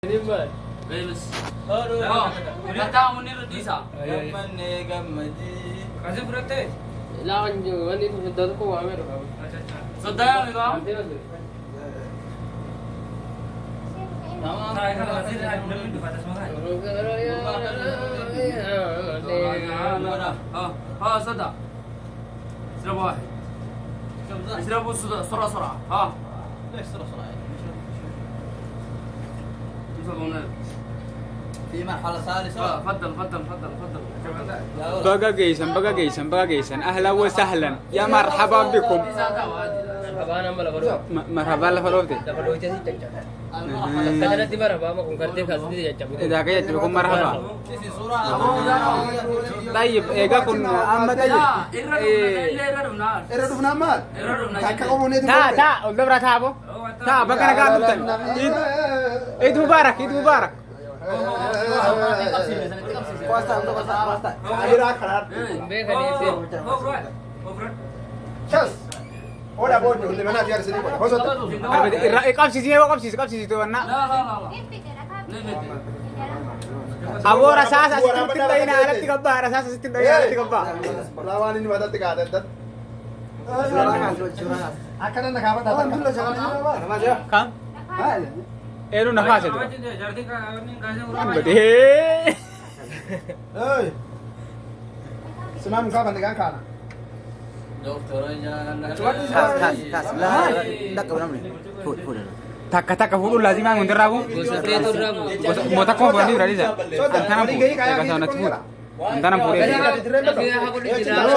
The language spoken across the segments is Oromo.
Bebas. Oh, kata Munir Disa. Gamane gamadi. Kasih berarti. Lawan juga ini sudah tuh kau ambil kau. Sudah ya kau? Nah, ini kasih belum itu batas makan. Oh, sudah. Sudah boy. Sudah bos sudah sora. Ah. في مرحلة ثالثة. تفضل. بقى جيسان أهلا وسهلا يا مرحبا بكم. Abang nama lah baru. مرحبا لفروتي. Dapat dua sih cecak. Kata nanti marah apa? Mau kerja kasih dia cecak. إذا كيت بكم مرحبا. في صورة. طيب إيجا كن أما طيب. Era dufnaa maal? Takka qabuuneetu تا قلت برا تابو. تا بقى أنا قاعد بتن. عيد مبارك. Ayiraa karar. Beka ni sih. Chas. Oda bodo le mana biar sini bodo. Hosota. قبسي تو أنا. أبو رساس أستين دينا على تكبا رساس أستين دينا على تكبا. Lawan ini wadah tiga ada. Akan nak apa tak? Alhamdulillah jangan كم؟ إيرو نفاس itu. Jadi ini kasih urang. بديه. Hei. Semam kau pandikan kana. Takka fudu lazim ang undir rabu. Gosok itu rabu. Mota ko bani radi sa. Antana pu. Ka sa nat pu. Antana pu. Tapi aku di jalan.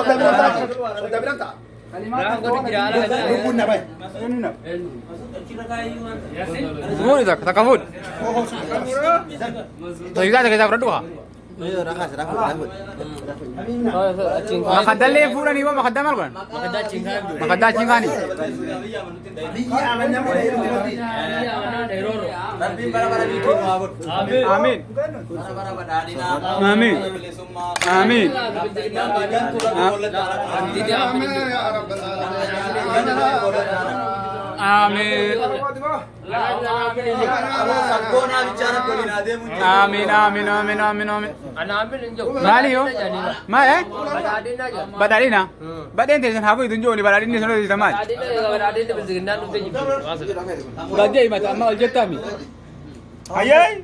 Sudah bilang tak? Aku di jalan. Rukun na bay. Semua ni takka fud. To juga tak beradu ha. Makadal le pura ni ba makadal mal kan? Makadal cingani. Rabbi bara bikin mabut. Amin. Bara badadina. Amin. Amin. Amin. Sabona bicara kolina de mun. Amin. Anak ambil injau. Mali yo. Ma eh? Badadin aja. Badalina. Baden tesen habu itu joli badalin ni sono di tamat. Badadin itu bersegendan untuk jadi. Bajai mata amal jetami. Ayai.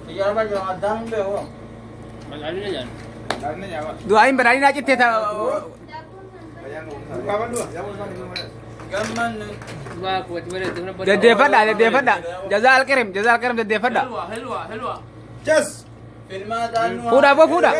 Tiga orang jangan adang be ho. Badadin aja. Doain badalin aja teta. Kawan dua. Gaman. Wah, kuat beres. Jadi fada. Jazal kirim jadi fada. Helwa. Chas. Filma dan. Fuda apa fuda?